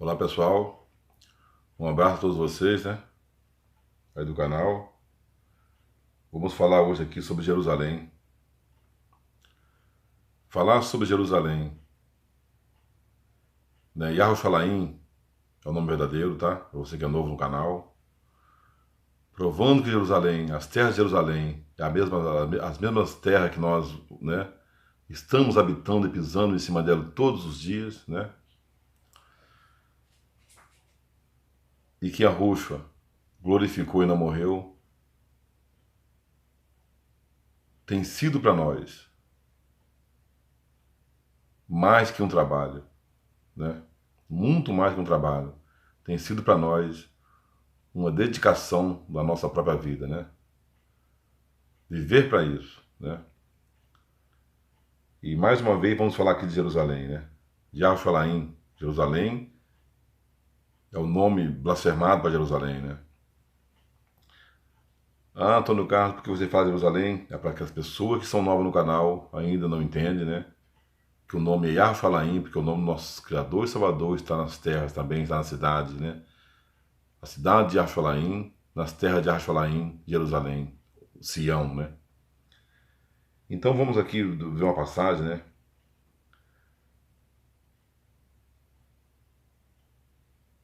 Olá pessoal, um abraço a todos vocês, né? Aí do canal. Vamos falar hoje aqui sobre Jerusalém. Falar sobre Jerusalém, né? Yerushalayim é o nome verdadeiro, tá? Pra você que é novo no canal. Provando que Jerusalém, as terras de Jerusalém, é as mesmas terras que nós, né? Estamos habitando e pisando em cima dela todos os dias, né? E que Yahushua glorificou e não morreu, tem sido para nós mais que um trabalho, né? Muito mais que um trabalho. Tem sido para nós uma dedicação da nossa própria vida, né? Viver para isso, né? E mais uma vez vamos falar aqui de Jerusalém, né? Yerushalayim, Jerusalém é o nome blasfemado para Jerusalém, né? Ah, Antônio Carlos, porque você fala Jerusalém? É para que as pessoas que são novas no canal ainda não entendem, né? Que o nome é Yerushalayim, porque o nome do nosso Criador e Salvador está nas terras também, está na cidade, né? A cidade de Yerushalayim, nas terras de Yerushalayim, Jerusalém, Sião, né? Então vamos aqui ver uma passagem, né?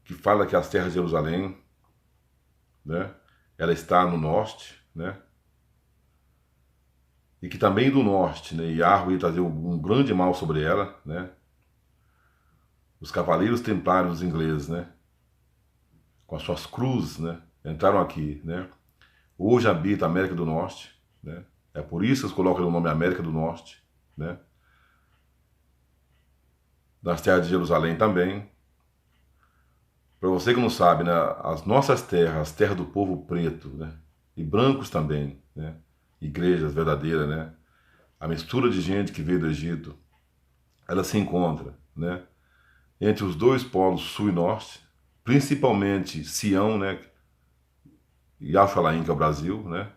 Que fala que as terras de Jerusalém, né? Ela está no norte, né? E que também do norte, né? Yahweh ia trazer um grande mal sobre ela, né? Os cavaleiros templários ingleses, né? Com as suas cruzes, né? Entraram aqui, né? Hoje habita a América do Norte, né? É por isso que eles colocam o nome América do Norte, né? Das terras de Jerusalém também. Para você que não sabe, né? As nossas terras, as terras do povo preto, né? E brancos também, né? Igrejas verdadeiras, né? A mistura de gente que veio do Egito, ela se encontra, né? Entre os dois polos sul e norte, principalmente Sião, né? E Alfalaim, que é o Brasil, né?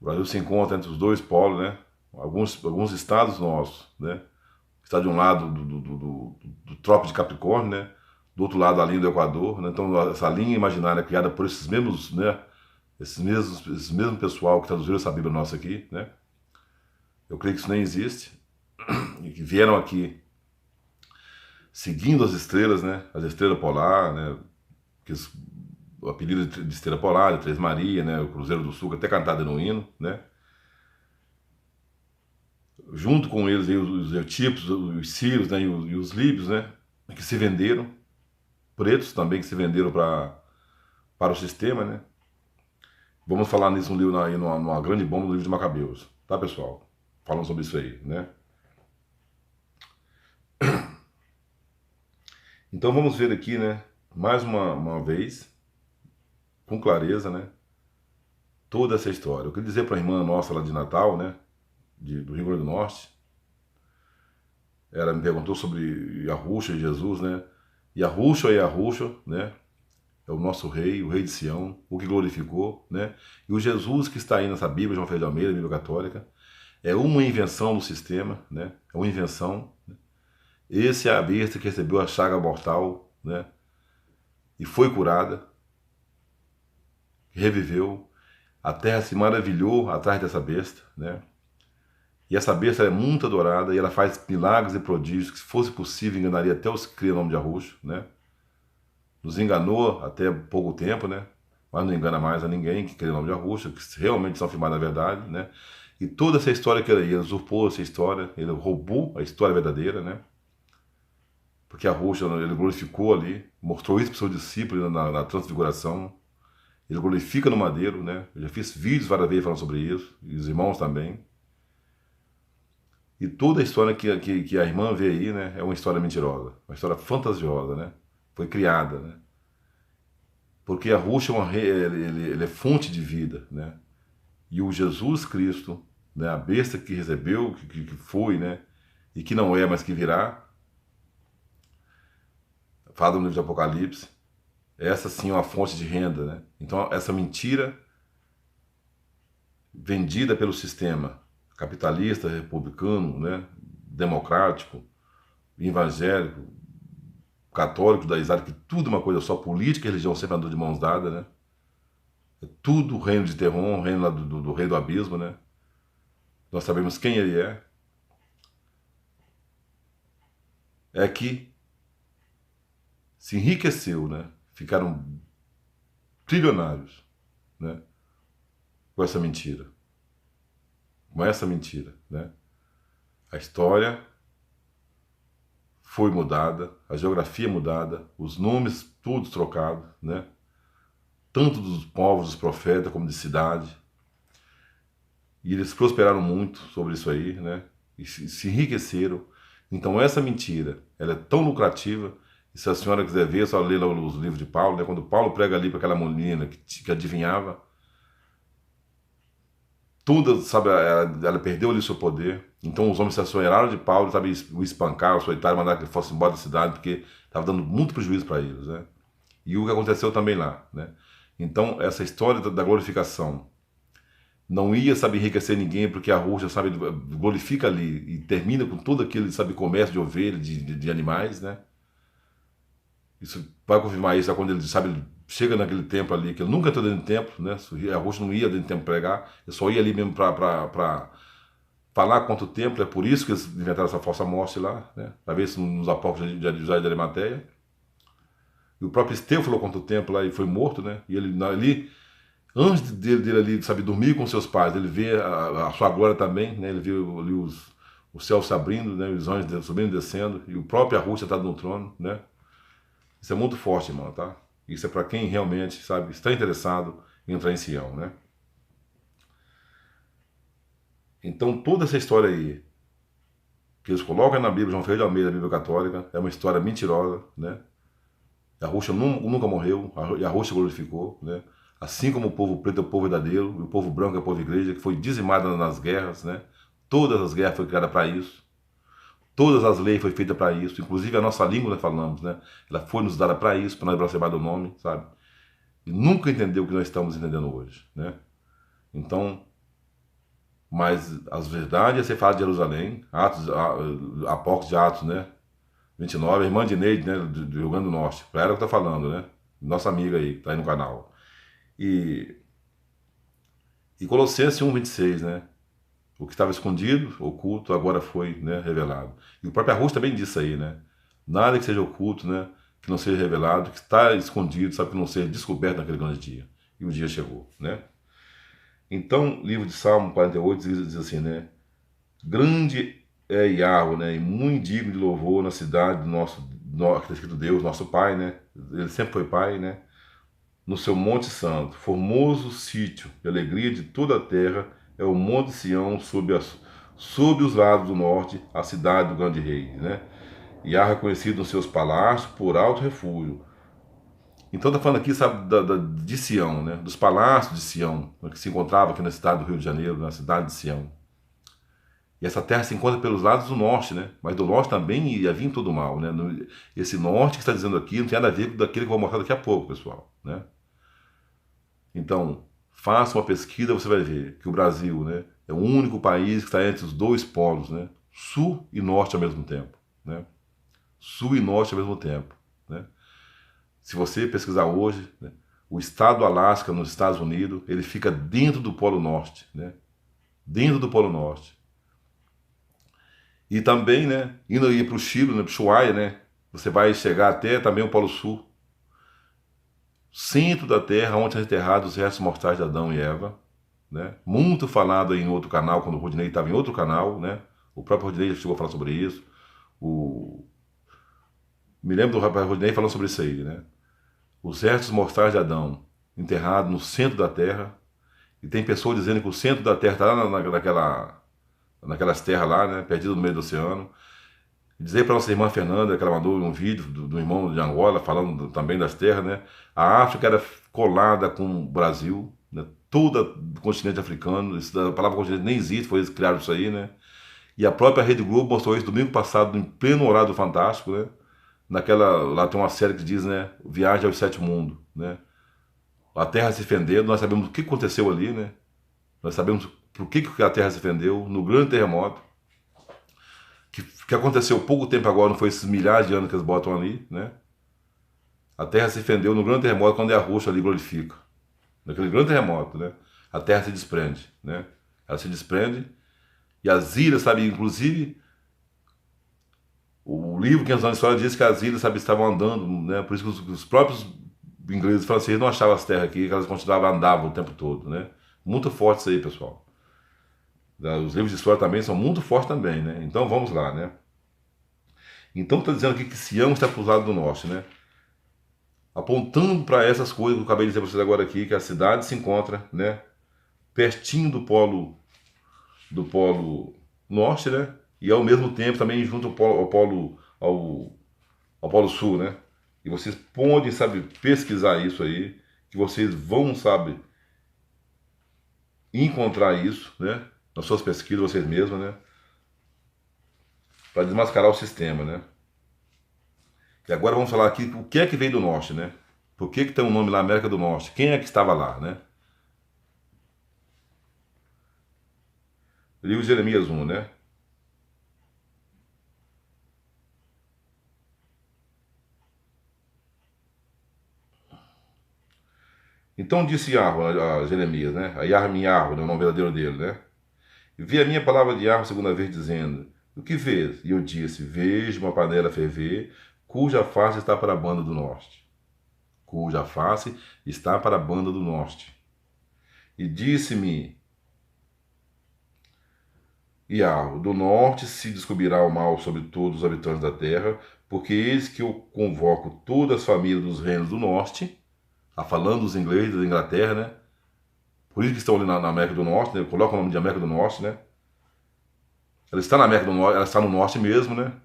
O Brasil se encontra entre os dois polos, né? Alguns estados nossos, né? Está de um lado do Trópico de Capricórnio, né? Do outro lado a linha do Equador, né? Então essa linha imaginária criada por esses mesmos, né? Esse mesmo pessoal que traduziram essa Bíblia nossa aqui, né? Eu creio que isso nem existe e que vieram aqui seguindo as estrelas, né? As estrelas polar, né? Que o apelido de Estrela Polar, de Três Maria, né? O Cruzeiro do Sul, até cantado no hino, né? Junto com eles aí, os etíopes, os sírios, né? E os líbios, né? Que se venderam, pretos também que se venderam para o sistema, né? Vamos falar nisso no livro, aí, numa grande bomba do livro de Macabeus, tá, pessoal? Falando sobre isso aí, né? Então vamos ver aqui, né? Mais uma vez, com clareza, né? Toda essa história. Eu queria dizer para a irmã nossa lá de Natal, né? Do Rio Grande do Norte. Ela me perguntou sobre Yahushua e Jesus, né? Yahushua, né? É o nosso rei, o rei de Sião, o que glorificou, né? E o Jesus que está aí nessa Bíblia, João Ferreira de Almeida, Bíblia Católica, é uma invenção do sistema, né? É uma invenção. Né? Esse é a besta que recebeu a chaga mortal, né? E foi curada, reviveu. A terra se maravilhou atrás dessa besta, né? E essa besta é muito adorada e ela faz milagres e prodígios que, se fosse possível, enganaria até os que criam o nome de Arruxo, né? Nos enganou até pouco tempo, né? Mas não engana mais a ninguém que crê o nome de Arruxo, que realmente são afirmados na verdade, né? E toda essa história que ele usurpou essa história, ele roubou a história verdadeira, né? Porque Arruxo, ele glorificou ali, mostrou isso para o seu discípulo na transfiguração. Ele glorifica no madeiro, né? Eu já fiz vídeos várias vezes falando sobre isso, e os irmãos também. E toda a história que a irmã vê aí, né, é uma história mentirosa, uma história fantasiosa, né? Foi criada, né? Porque a Rússia é ele é fonte de vida, né? E o Jesus Cristo, né, a besta que recebeu, que foi, né? E que não é, mas que virá, fala no livro de Apocalipse, essa sim é uma fonte de renda, né? Então essa mentira vendida pelo sistema capitalista, republicano, né? Democrático, evangélico, católico, judaizado, que tudo é uma coisa só, política e religião sempre andou de mãos dadas, né? É tudo o reino de Terron, o reino lá do rei do abismo, né? Nós sabemos quem ele é que se enriqueceu, né? Ficaram trilionários, né? Com essa mentira. Com essa mentira, né? A história foi mudada, a geografia mudada, os nomes todos trocados, né? Tanto dos povos, dos profetas, como de cidade. E eles prosperaram muito sobre isso aí, né? E se enriqueceram. Então essa mentira, ela é tão lucrativa, e se a senhora quiser ver, é só ler lá os livros de Paulo, né? Quando Paulo prega ali para aquela menina que adivinhava, tudo, sabe, ela perdeu ali o seu poder. Então os homens se assoeraram de Paulo, sabe, o espancaram, açoitaram, mandaram que ele fosse embora da cidade, porque estava dando muito prejuízo para eles, né? E o que aconteceu também lá, né? Então essa história da glorificação não ia, sabe, enriquecer ninguém, porque a Rússia, sabe, glorifica ali e termina com todo aquele, sabe, comércio de ovelhas, de animais, né? Isso vai confirmar isso, é quando ele, sabe, ele chega naquele templo ali, que ele nunca entrou dentro do templo, né? A Rússia não ia dentro do templo pregar, ele só ia ali mesmo para falar contra o templo, é por isso que eles inventaram essa falsa morte lá, né? Talvez nos apócrifos de José de Arimateia. E o próprio Estevão falou contra o templo lá e foi morto, né? E ele ali, antes dele ali, sabe, dormir com seus pais, ele vê a sua glória também, né? Ele vê ali os céus se abrindo, né? Os anjos subindo e descendo, e o próprio Rússia está no trono, né? Isso é muito forte, irmão, tá? Isso é para quem realmente, sabe, está interessado em entrar em Sião, né? Então toda essa história aí, que eles colocam na Bíblia, João Ferreira de Almeida, a Bíblia Católica, é uma história mentirosa, né? A Rússia nunca morreu, e a Rússia glorificou, né? Assim como o povo preto é o povo verdadeiro, e o povo branco é o povo igreja, que foi dizimado nas guerras, né? Todas as guerras foram criadas para isso. Todas as leis foram feitas para isso. Inclusive a nossa língua, nós falamos, né? Ela foi nos dada para isso, para nós blasfemar do nome, sabe? E nunca entendeu o que nós estamos entendendo hoje, né? Então, mas as verdades, você fala de Jerusalém, Apócrifos de Atos, né? 29, a irmã de Neide, né? Do Rio Grande do Norte. Para ela que tá falando, né? Nossa amiga aí, que tá aí no canal. E Colossenses 1:26, né? O que estava escondido, oculto, agora foi, né, revelado. E o próprio Arrucho também disse aí, né? Nada que seja oculto, né? Que não seja revelado, que está escondido, sabe, que não seja descoberto naquele grande dia. E o dia chegou, né? Então, livro de Salmo 48 diz assim, né? Grande é Yahweh, né? E muito digno de louvor na cidade do que está escrito Deus, nosso Pai, né? Ele sempre foi Pai, né? No seu Monte Santo, formoso sítio e alegria de toda a terra é o Monte Sião sob os lados do norte, a cidade do grande rei, né? E há reconhecido nos seus palácios por alto refúgio. Então está falando aqui, sabe, de Sião, né? Dos palácios de Sião, que se encontrava aqui na cidade do Rio de Janeiro, na cidade de Sião. E essa terra se encontra pelos lados do norte, né? Mas do norte também ia vir todo o mal, né? Esse norte que está dizendo aqui não tem nada a ver com daquele que eu vou mostrar daqui a pouco, pessoal, né? Então, faça uma pesquisa, você vai ver que o Brasil, né, é o único país que está entre os dois polos, né? Sul e norte ao mesmo tempo, né? Sul e norte ao mesmo tempo, né? Se você pesquisar hoje, né, o estado do Alasca, nos Estados Unidos, ele fica dentro do Polo Norte, né? Dentro do Polo Norte. E também, né, indo aí para o Chile, né, para o Ushuaia, né, você vai chegar até também o Polo Sul. Centro da Terra, onde são enterrados os restos mortais de Adão e Eva, né? Muito falado aí em outro canal, quando o Rodinei estava em outro canal, né? O próprio Rodinei já chegou a falar sobre isso. Me lembro do rapaz Rodinei falando sobre isso aí, né? Os restos mortais de Adão enterrados no centro da Terra, e tem pessoas dizendo que o centro da Terra está lá naquelas terras lá, né? Perdido no meio do oceano. Dizer para nossa irmã Fernanda, que ela mandou um vídeo do irmão de Angola, falando também das terras, né? A África era colada com o Brasil, né? Todo o continente africano, a palavra continente nem existe, foi eles que criaram isso aí, né? E a própria Rede Globo mostrou isso domingo passado, em pleno horário do Fantástico, né? Lá tem uma série que diz, né? Viagem aos Sete Mundos, né? A Terra se fendendo, nós sabemos o que aconteceu ali, né? Nós sabemos por que a Terra se fendeu no grande terremoto, que aconteceu pouco tempo agora, não foi esses milhares de anos que eles botam ali, né? A terra se fendeu no grande terremoto quando a rocha ali glorifica. Naquele grande terremoto, né? A terra se desprende, né? Ela se desprende e as ilhas, sabe, inclusive o livro 500 anos de história diz que as ilhas, sabe, estavam andando, né? Por isso que os próprios ingleses e franceses não achavam as terras aqui, que elas continuavam andando o tempo todo, né? Muito forte isso aí, pessoal. Os livros de história também são muito fortes também, né? Então vamos lá, né? Então está dizendo aqui que Sião está para os lados do norte, né? Apontando para essas coisas que eu acabei de dizer para vocês agora aqui, que a cidade se encontra, né? Pertinho do polo norte, né? E ao mesmo tempo também junto ao polo sul, né? E vocês podem, sabe, pesquisar isso aí, que vocês vão, sabe, encontrar isso, né? Nas suas pesquisas, vocês mesmos, né? Para desmascarar o sistema, né? E agora vamos falar aqui o que é que veio do norte, né? Por que tem um nome lá, América do Norte? Quem é que estava lá, né? Livro de Jeremias 1, né? Então disse Yahweh a Jeremias, né? A Yarmiyahu, né? O nome verdadeiro dele, né? E vi a minha palavra de Yahweh segunda vez dizendo: o que vês? E eu disse: vejo uma panela ferver, cuja face está para a banda do norte. Cuja face está para a banda do norte. E disse-me Yahweh: do norte se descobrirá o mal sobre todos os habitantes da terra, porque eis que eu convoco todas as famílias dos reinos do norte, tá falando dos ingleses da Inglaterra, né? Por isso que estão ali na América do Norte, né? Coloca o nome de América do Norte, né? Ela está na América do Norte, ela está no norte mesmo, né?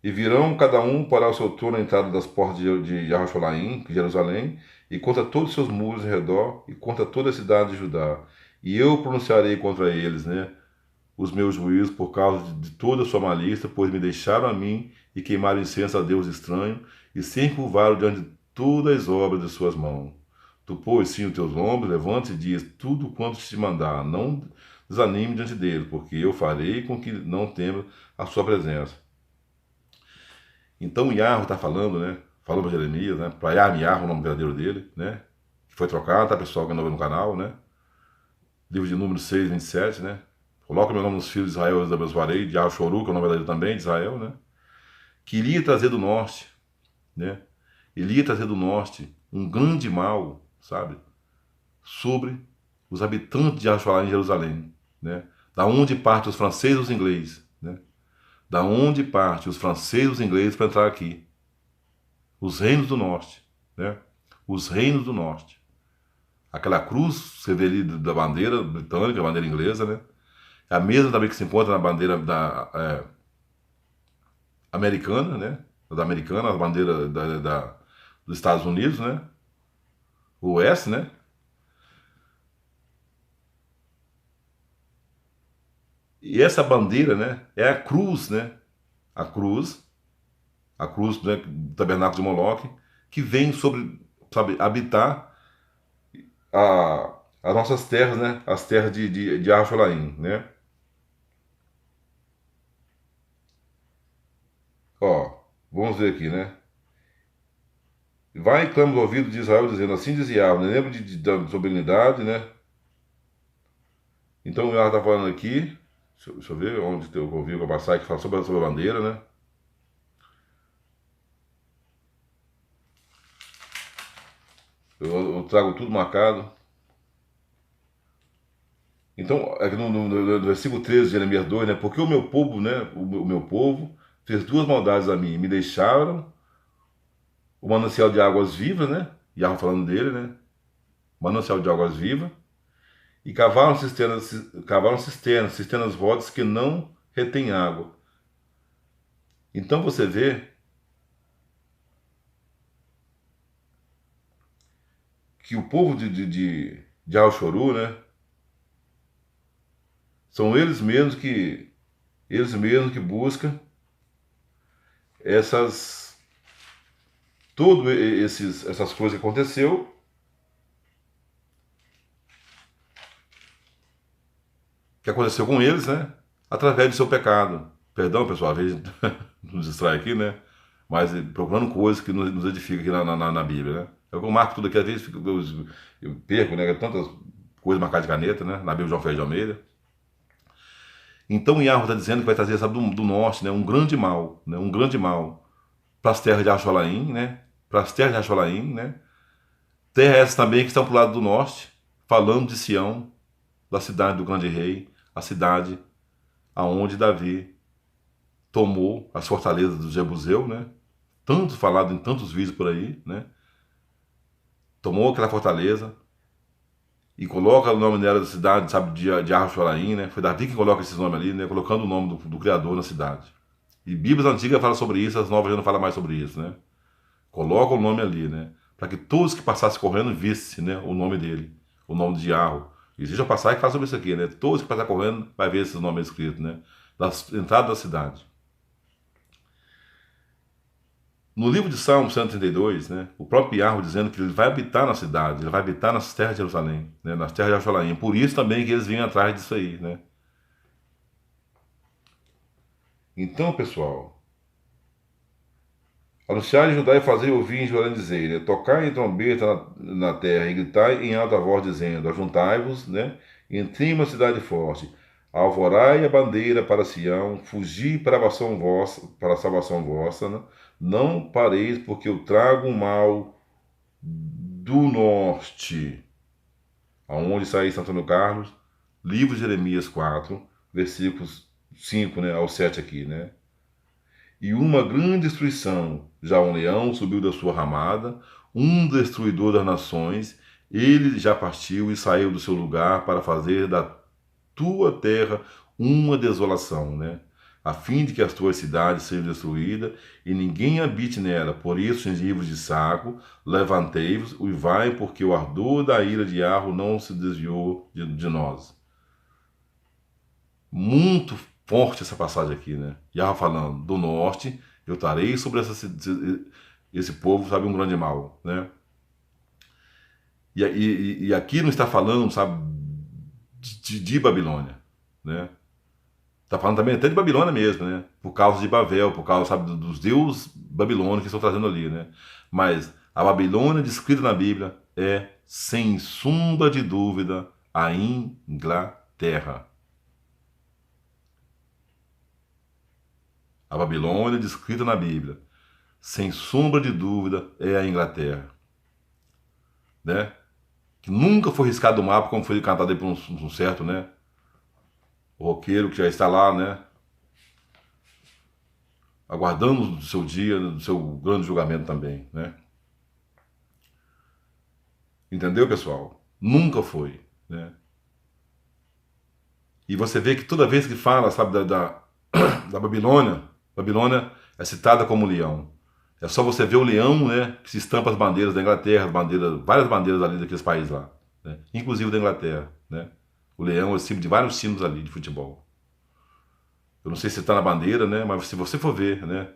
E virão cada um para o seu trono na entrada das portas de Jerusalém, Jerusalém, e contra todos os seus muros em redor, e contra toda a cidade de Judá. E eu pronunciarei contra eles, né? Os meus juízos por causa de toda a sua malícia, pois me deixaram a mim e queimaram incenso a Deus estranho, e se encurvaram diante de todas as obras de suas mãos. Tu, pois, sim, os teus ombros, levante e diz tudo quanto te mandar, não desanime diante dele, porque eu farei com que não tema a sua presença. Então Yahweh está falando, né? Falou para Jeremias, né? Para Yahweh, o nome verdadeiro dele, né? Que foi trocado, tá, pessoal, que é novo no canal, né? Livro de Números 6, 27, né? Coloca meu nome nos filhos de Israel, eu os abençoarei. De Yahshua, que é o nome verdadeiro também, de Israel, né? Que iria trazer do norte, né? Ele ia trazer do norte um grande mal, sabe? Sobre os habitantes de Yahshua em Jerusalém, né? Da onde parte os franceses e os ingleses, né? Da onde parte os franceses e os ingleses para entrar aqui. Os reinos do norte, né? Os reinos do norte. Aquela cruz, você vê ali da bandeira britânica, a bandeira inglesa, né? É a mesma também que se encontra na bandeira americana, né? Da americana, a bandeira dos Estados Unidos, né? O US, né? E essa bandeira, né? É a cruz, né? A cruz, né, do tabernáculo de Moloque, que vem sobre, sabe, habitar as nossas terras, né? As terras de Archolaim, né? Ó, vamos ver aqui, né? Vai e clama no ouvido de Israel, dizendo, assim dizia Yahweh, né? Lembra da soberanidade, né? Então o Yahweh está falando aqui, deixa eu ver onde eu ouvi o passar que fala sobre a bandeira, né? Eu trago tudo marcado. Então, aqui no versículo 13 de Jeremias 2, né? Porque o meu povo, né? O meu povo fez duas maldades a mim. Me deixaram o manancial de águas vivas, né? Yahweh falando dele, né? Manancial de águas vivas. E cavaram cisternas rotas que não retêm água. Então você vê que o povo de Al-Shoru, né? São eles mesmos que buscam essas essas coisas que aconteceu, com eles, né? Através do seu pecado. Perdão, pessoal, às vezes nos distrai aqui, né? Mas procurando coisas que nos edificam aqui na Bíblia, né? Eu marco tudo aqui, às vezes eu perco, né? Tantas coisas marcadas de caneta, né? Na Bíblia de João Ferreira de Almeida. Então Yahweh está dizendo que vai trazer, sabe, do norte, né? Um grande mal, né? Um grande mal para as terras de Acholaim, né? Para as terras de Acholaim, né? Terras essas também que estão para o lado do norte, falando de Sião, da cidade do grande rei, a cidade aonde Davi tomou as fortalezas do Jebuseu, né? Tanto falado em tantos vídeos por aí, né? Tomou aquela fortaleza e coloca o nome dela da cidade, sabe, de Arrochoraim, né? Foi Davi que coloca esses nomes ali, né? Colocando o nome do Criador na cidade. E Bíblias antigas falam sobre isso, as novas já não falam mais sobre isso, né? Coloca o nome ali, né? Para que todos que passassem correndo vissem, né, o nome dele, o nome de Yahweh. Existe a passagem que fala sobre isso aqui, né? Todos que passarem correndo vai ver esses nomes escritos, né? Da entrada da cidade. No livro de Salmo 132, né, o próprio Yahweh dizendo que ele vai habitar na cidade, ele vai habitar nas terras de Jerusalém, né, nas terras de Acholaim. Por isso também que eles vinham atrás disso aí, né? Então, pessoal, anunciar em Judá e fazer ouvir em Jerusalém dizer, né, tocar em trombeta na terra e gritar em alta voz dizendo, ajuntai-vos, né, entrem uma cidade forte, alvorai a bandeira para Sião, fugi para a salvação vossa, né? Não pareis, porque eu trago um mal do norte, aonde saí Santo Antônio Carlos, livro de Jeremias 4, versículos 5, né, ao 7 aqui, né? E uma grande destruição, já um leão subiu da sua ramada, um destruidor das nações, ele já partiu e saiu do seu lugar para fazer da tua terra uma desolação, né? A fim de que as tuas cidades sejam destruídas e ninguém habite nela. Por isso, gengivos de saco, levantei-vos e vai, porque o ardor da ira de Arro não se desviou de nós. Muito forte essa passagem aqui, né? Yahweh falando, do norte, eu trarei sobre esse povo, sabe, um grande mal, né? E aqui não está falando, sabe, de Babilônia, né? Está falando também até de Babilônia mesmo, né? Por causa de Babel, por causa, sabe, dos deuses babilônicos que estão trazendo ali, né? Mas a Babilônia descrita na Bíblia é, sem sombra de dúvida, a Inglaterra. A Babilônia descrita na Bíblia, sem sombra de dúvida, é a Inglaterra, né? Que nunca foi riscado do mapa, como foi cantado aí por um certo, né? O roqueiro que já está lá, né? Aguardando o seu dia, do seu grande julgamento também, né? Entendeu, pessoal? Nunca foi, né? E você vê que toda vez que fala, sabe, da Babilônia, Babilônia é citada como leão. É só você ver o leão, né, que se estampa as bandeiras da Inglaterra, várias bandeiras ali daqueles países lá, né? Inclusive da Inglaterra, né? O leão é símbolo de vários times ali de futebol. Eu não sei se está na bandeira, né, mas se você for ver, né,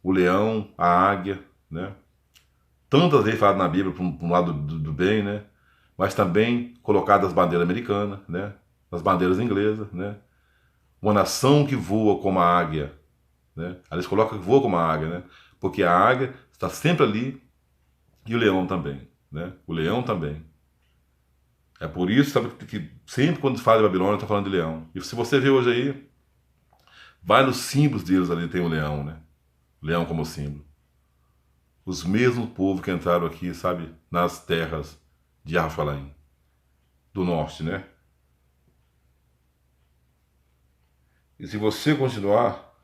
o leão, a águia, né? Tantas vezes falado na Bíblia para um lado do bem, né? Mas também colocadas as bandeiras americanas, né? As bandeiras inglesas, né? Uma nação que voa como a águia, né? Eles colocam que voa como a águia, né? Porque a águia está sempre ali e o leão também, né? O leão também. É por isso, sabe, que sempre quando se fala de Babilônia, está falando de leão. E se você vê hoje aí, vai nos símbolos deles ali, tem o leão, né? O leão como símbolo. Os mesmos povos que entraram aqui, sabe, nas terras de Arfalaim, do norte, né? E se você continuar,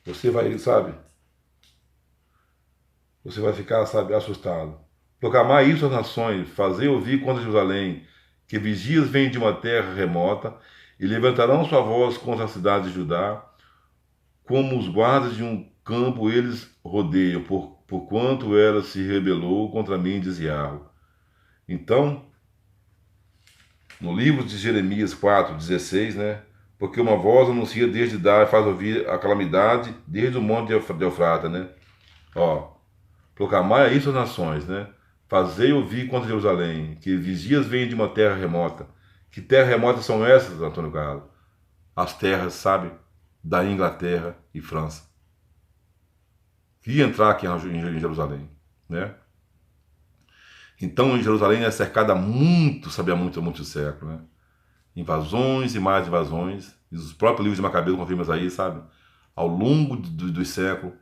você vai, sabe, você vai ficar, sabe, assustado. Proclamar isso às nações, fazer ouvir contra Jerusalém, que vigias vêm de uma terra remota e levantarão sua voz contra a cidade de Judá, como os guardas de um campo eles rodeiam, porquanto ela se rebelou contra mim, diz Yahweh. Então, no livro de Jeremias 4,16, né? Porque uma voz anuncia desde dar e faz ouvir a calamidade desde o monte de Eufrata, né? Ó, proclamai isso às nações, né? Fazei ouvir contra Jerusalém, que vigias vêm de uma terra remota. Que terra remota são essas, Antônio Carlos? As terras, sabe? da Inglaterra e França, que ia entrar aqui em Jerusalém, né? Então, em Jerusalém é cercada há muito, sabe, há muitos séculos, né? Invasões e mais invasões, e os próprios livros de Macabeus confirmam isso aí, sabe? Ao longo dos séculos,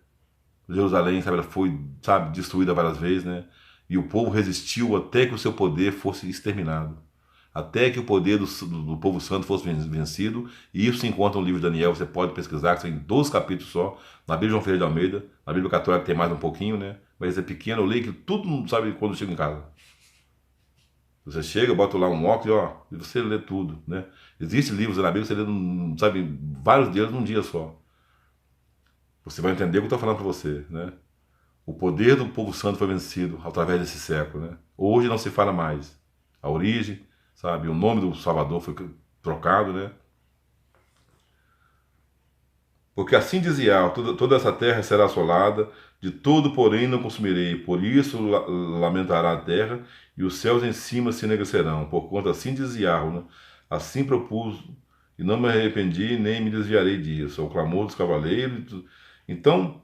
Jerusalém, sabe, ela foi, sabe, destruída várias vezes, né? E o povo resistiu até que o seu poder fosse exterminado. Até que o poder do povo santo fosse vencido. E isso se encontra no livro de Daniel, você pode pesquisar, que tem 12 capítulos só. Na Bíblia João Ferreira de Almeida, na Bíblia Católica tem mais um pouquinho, né? Mas é pequeno, eu leio que tudo, sabe, quando chega em casa. Você chega, bota lá um óculos e você lê tudo, né? Existem livros na Bíblia, você lê, sabe, vários deles num dia só. Você vai entender o que eu estou falando para você, né? O poder do povo santo foi vencido através desse século, né? Hoje não se fala mais. A origem, sabe? O nome do Salvador foi trocado, né? Porque assim dizia Yahweh, toda essa terra será assolada, de todo, porém, não consumirei. Por isso lamentará a terra, e os céus em cima se enegrecerão. Porquanto assim dizia Yahweh, né? Assim propus, e não me arrependi, nem me desviarei disso. É o clamor dos cavaleiros. Então,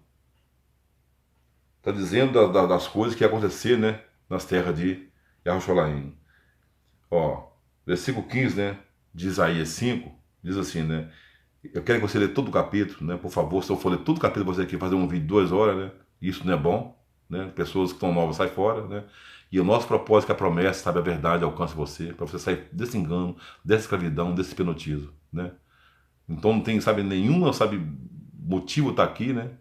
está dizendo das coisas que iam acontecer, né? Nas terras de Yahushalaim. Ó, versículo 15, né? De Isaías 5, diz assim, né? Eu quero que você lê todo o capítulo, né? Por favor, se eu for ler todo o capítulo, você aqui fazer um vídeo de 2 horas, né? Isso não é bom, né? Pessoas que estão novas saem fora, né? E o nosso propósito é que a promessa, sabe, a verdade alcance você, para você sair desse engano, dessa escravidão, desse hipnotismo, né? Então não tem, sabe, nenhuma, sabe, motivo estar aqui, né?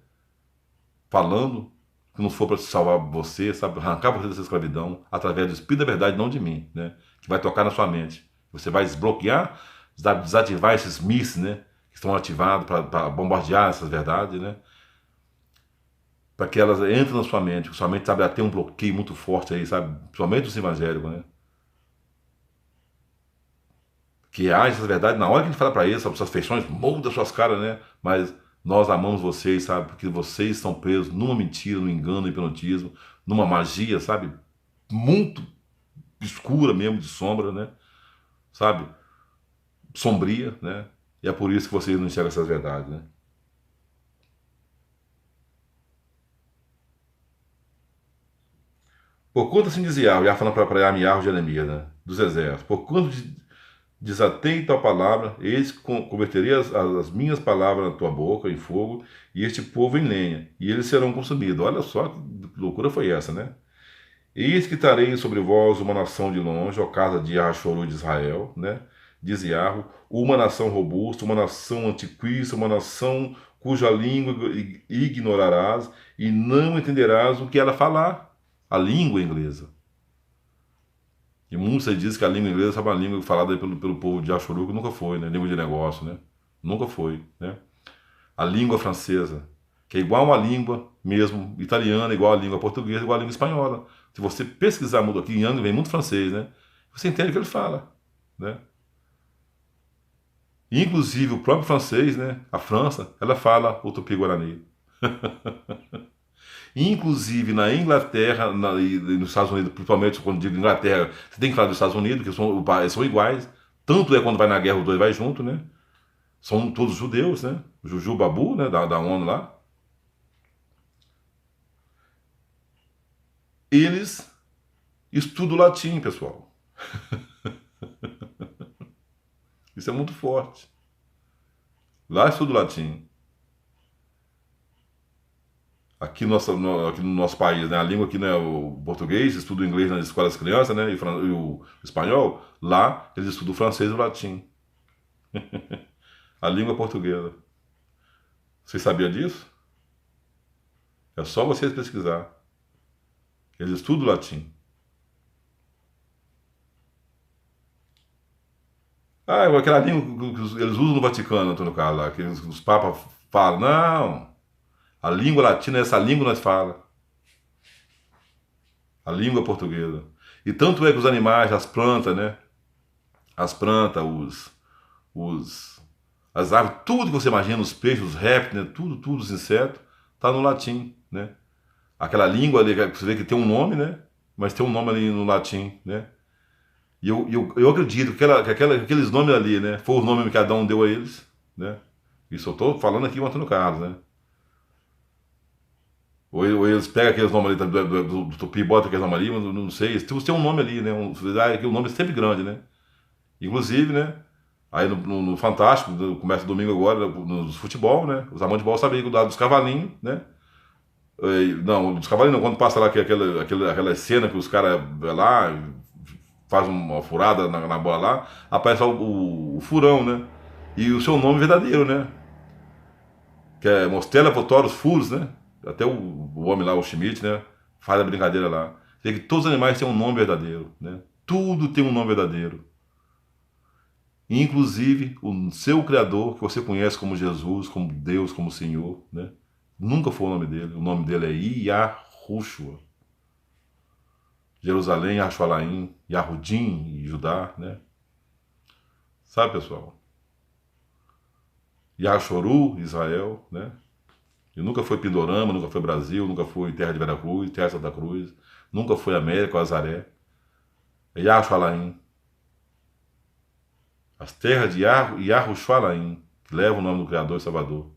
Falando que não for para salvar você, sabe, arrancar você dessa escravidão através do Espírito da Verdade, não de mim, né? Que vai tocar na sua mente. Você vai desbloquear, desativar esses mísseis, né? Que estão ativados para bombardear essas verdades, né? Para que elas entrem na sua mente, que sua mente, sabe, ela tem um bloqueio muito forte aí, sabe? Principalmente os evangélicos, né? Que age essas verdades, na hora que a gente fala para eles, sobre suas feições, muda suas caras, né? Mas nós amamos vocês, sabe? Porque vocês estão presos numa mentira, no engano, no hipnotismo, numa magia, sabe? Muito escura mesmo, de sombra, né? Sabe? Sombria, né? E é por isso que vocês não enxergam essas verdades, né? Por quanto assim dizia Yahweh, falando para Amiarro, Jeremias, né? Dos exércitos. Por quanto desatento à palavra, eis que converterei as minhas palavras na tua boca em fogo, e este povo em lenha, e eles serão consumidos. Olha só que loucura foi essa, né? Eis que trarei sobre vós uma nação de longe, ó casa de Archoru de Israel, né? Diz Yahweh, uma nação robusta, uma nação antiquista, uma nação cuja língua ignorarás e não entenderás o que ela falar. A língua inglesa. E muitos aí dizem que a língua inglesa é uma língua falada pelo povo de Ashuru, que nunca foi, né? Língua de negócio, né? Nunca foi, né? A língua francesa, que é igual a uma língua mesmo italiana, igual a língua portuguesa, igual a língua espanhola. Se você pesquisar muito aqui, em Yang vem muito francês, né? Você entende o que ele fala, né? Inclusive o próprio francês, né? A França, ela fala o tupi-guarani. Inclusive na Inglaterra e nos Estados Unidos, principalmente quando digo Inglaterra, você tem que falar dos Estados Unidos, que são iguais. Tanto é quando vai na guerra, os dois vai junto, né? São todos judeus, né? O Juju Babu, né? Da ONU lá. Eles estudam latim, pessoal. Isso é muito forte. Lá estuda latim. Aqui no nosso país, né? A língua aqui, né? O português, estuda o inglês nas escolas crianças, né? E o espanhol. Lá, eles estudam o francês e o latim. A língua portuguesa. Vocês sabiam disso? É só vocês pesquisar. Eles estudam latim. Ah, é aquela língua que eles usam no Vaticano, Antônio Carlos, lá, que os papas falam. Não! A língua latina é essa língua que nós falamos. A língua portuguesa. E tanto é que os animais, as plantas, né? As plantas, as árvores, tudo que você imagina, os peixes, os répteis, né? Tudo, os insetos, tá no latim, né? Aquela língua ali, você vê que tem um nome, né? Mas tem um nome ali no latim, né? E eu acredito que aqueles nomes ali, né? Foi o nome que Adão deu a eles, né? Isso eu estou falando aqui o Antônio Carlos, né? Ou eles pegam aqueles nomes ali do Tupi, botam aqueles nomes ali, mas eu não sei. Tem um nome ali, né? O nome é sempre grande, né? Inclusive, né? Aí no Fantástico, começa domingo agora, no futebol, né? Os amantes de bola sabem que dos cavalinhos, né? Não, dos cavalinhos não, quando passa lá aquela cena que os caras vai lá, faz uma furada na bola lá, aparece lá o furão, né? E o seu nome verdadeiro, né? Que é Mostela Votoros Furos, né? Até o homem lá, o Schmidt, né? Faz a brincadeira lá. Quer dizer que todos os animais têm um nome verdadeiro, né? Tudo tem um nome verdadeiro. Inclusive o seu Criador, que você conhece como Jesus, como Deus, como Senhor, né? Nunca foi o nome dele. O nome dele é Yahushua. Jerusalém, Yahshua-Laim, Yahudim e Judá, né? Sabe, pessoal? Yahshorú, Israel, né? E nunca foi Pindorama, nunca foi Brasil, nunca foi Terra de Veracruz, Terra de Santa Cruz, nunca foi América, Azaré. É Yahshua-Laim. As terras de Yahushua-Laim, que levam o nome do Criador e Salvador,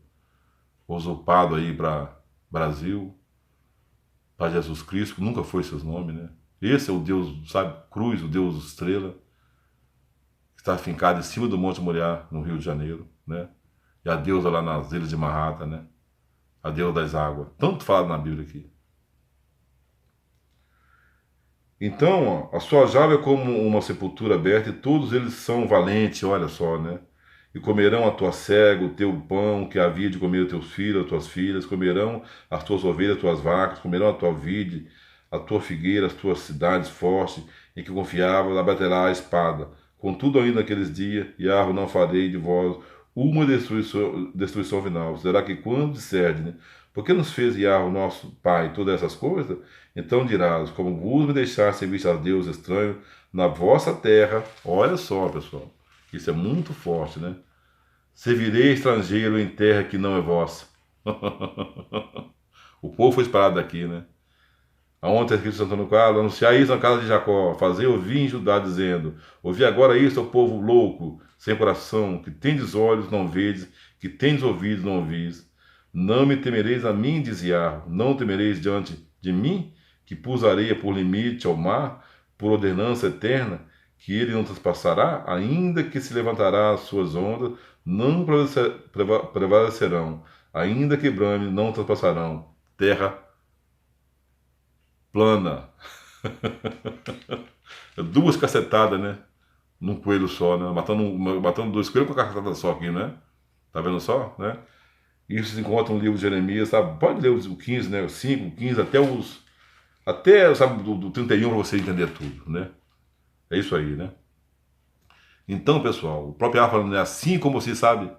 usurpado aí para Brasil, para Jesus Cristo, que nunca foi seus nomes, né? Esse é o Deus, sabe, Cruz, o Deus Estrela, que está afincado em cima do Monte Moriá, no Rio de Janeiro, né? E a deusa lá nas Ilhas de Manhattan, né? A deusa das águas. Tanto falado na Bíblia aqui. Então, ó, a sua jaula é como uma sepultura aberta e todos eles são valentes, olha só, né? E comerão a tua cega, o teu pão que havia de comer os teus filhos, as tuas filhas, comerão as tuas ovelhas, as tuas vacas, comerão a tua vide, a tua figueira, as tuas cidades fortes, em que confiava, abaterá a espada. Contudo, ainda naqueles dias, Yahweh não farei de vós uma destruição final. Será que quando disserdes, né? Por que nos fez Yahweh, nosso Pai, todas essas coisas? Então dirás, como vos me deixar servir a Deus estranho na vossa terra, olha só, pessoal, isso é muito forte, né? Servirei estrangeiro em terra que não é vossa. O povo foi espalhado daqui, né? Aonde está escrito Santo Carlos, anunciar isso na casa de Jacó, fazer ouvir em Judá, dizendo, ouvi agora isso ao povo louco, sem coração, que tendes olhos, não vedes, que tendes ouvidos, não ouvis. Não me temereis a mim, diz Yahweh, não temereis diante de mim, que pus areia por limite ao mar, por ordenança eterna, que ele não traspassará, ainda que se levantará as suas ondas, não prevalecerão, ainda que brame, não traspassarão. Terra plana. Duas cacetadas, né? Num coelho só, né? Matando dois coelhos com a cacetada só aqui, né? Tá vendo só, né? Isso se encontra no livro de Jeremias, sabe? Pode ler o 15, né? O 5, o 15, até, sabe, do 31 para você entender tudo, né? É isso aí, né? Então, pessoal, o próprio Yahweh falando, né? Assim como você sabe,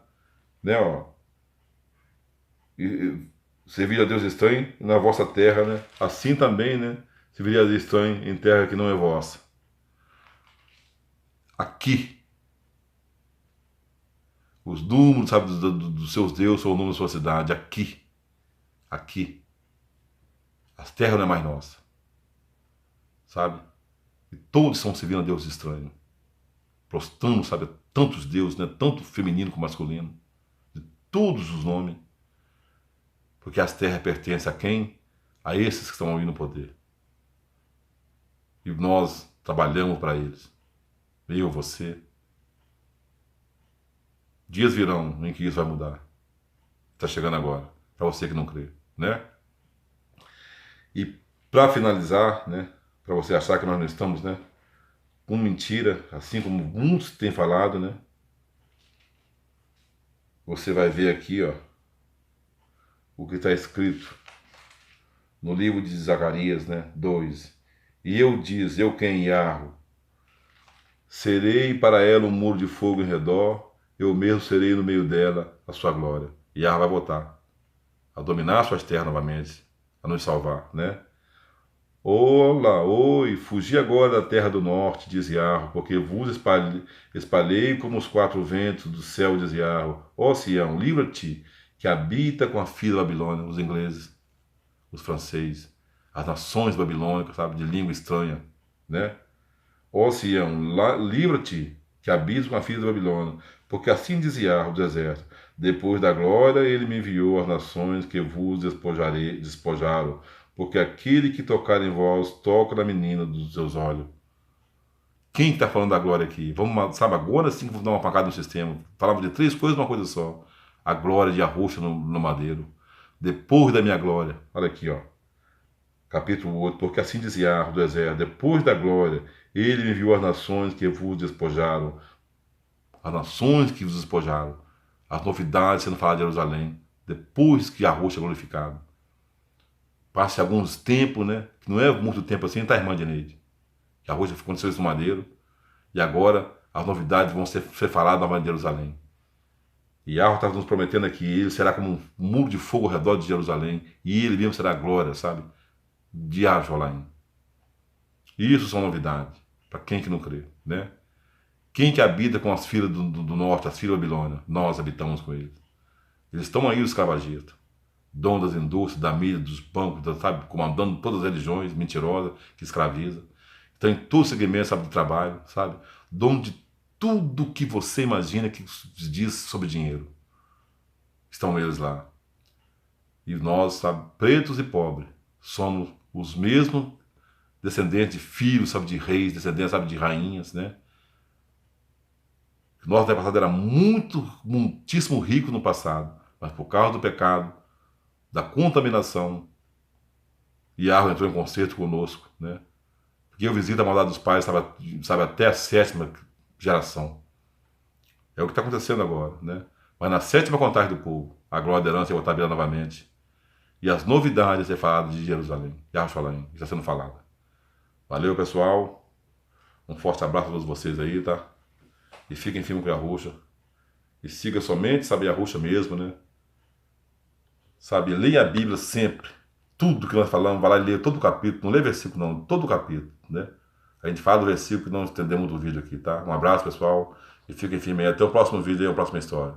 né? Ó, servir a Deus estranho na vossa terra, né? Assim também, né? Servir a Deus estranho em terra que não é vossa. Aqui, os números, sabe, dos seus deuses, ou o nome da sua cidade, aqui. As terras não é mais nossa, sabe? E todos estão servindo a Deus estranho. Prostrando, sabe, a tantos deuses, né? Tanto feminino como masculino. De todos os nomes. Porque as terras pertencem a quem? A esses que estão aí no poder. E nós trabalhamos para eles. Eu, você. Dias virão em que isso vai mudar. Está chegando agora. Para você que não crê, né? E para finalizar, né? Para você achar que nós não estamos, né? Com mentira, assim como muitos têm falado, né? Você vai ver aqui, ó, o que está escrito no livro de Zacarias, né? 2. E eu diz, eu quem Yahweh, serei para ela um muro de fogo em redor, eu mesmo serei no meio dela a sua glória. E Yahweh vai voltar a dominar suas terras novamente, a nos salvar, né? Olá, oi, fugi agora da terra do norte, diz Yahweh, porque vos espalhei como os quatro ventos do céu, diz Yahweh. Ó Sião, livra-te, que habita com a filha da Babilônia, os ingleses, os franceses, as nações babilônicas, sabe, de língua estranha, né? Ó Sião, livra-te, que habito com a filha da Babilônia. Porque assim dizia Yahweh do exército: depois da glória ele me enviou às nações que vos despojaram, porque aquele que tocar em vós toca na menina dos seus olhos. Quem está falando da glória aqui? Vamos, sabe, agora sim vamos dar uma pancada no sistema. Falava de três coisas numa coisa só. A glória de Arrocha no madeiro. Depois da minha glória. Olha aqui, ó. Capítulo 8. Porque assim dizia Yahweh do exército: depois da glória, ele me enviou às nações que vos despojaram. As nações que vos despojaram. As novidades sendo faladas de Jerusalém. Depois que Arrocha é glorificado. Passe alguns tempos, né? Que não é muito tempo assim, tá, irmã Dineide? Que Arrocha aconteceu isso no madeiro. E agora as novidades vão ser faladas novamente de Jerusalém. E Yahweh está nos prometendo aqui: ele será como um muro de fogo ao redor de Jerusalém. E ele mesmo será a glória, sabe? De Jerusalém. Isso são novidades. Para quem que não crê, né? Quem que habita com as filhas do norte, as filhas da Babilônia? Nós habitamos com eles. Eles estão aí, os escravagistas. Dono das indústrias, da mídia, dos bancos, sabe? Comandando todas as religiões mentirosas que escravizam. Estão em todo segmento, sabe, do trabalho, sabe? Dono de tudo que você imagina que diz sobre dinheiro. Estão eles lá. E nós, sabe, pretos e pobres, somos os mesmos descendentes de filhos, sabe, de reis, descendentes, sabe, de rainhas, né? Nosso antepassado era muitíssimo rico no passado, mas por causa do pecado, da contaminação, Yahweh entrou em conserto conosco, né? Porque eu visito a maldade dos pais, sabe, até a sétima geração. É o que está acontecendo agora, né? Mas na sétima contagem do povo, a glória da herança vai voltar a vir novamente. E as novidades é falado de Jerusalém, Jerusalém, está sendo falada. Valeu, pessoal. Um forte abraço a todos vocês aí, tá? E fiquem firme com a Arrocha. E siga somente, sabe, a Arrocha mesmo, né? Sabe, leia a Bíblia sempre. Tudo que nós falamos, vai lá e leia todo o capítulo. Não lê versículo, não, todo o capítulo, né? A gente fala do versículo que não entendemos do vídeo aqui, tá? Um abraço, pessoal. E fiquem firmes aí. Até o próximo vídeo e a próxima história.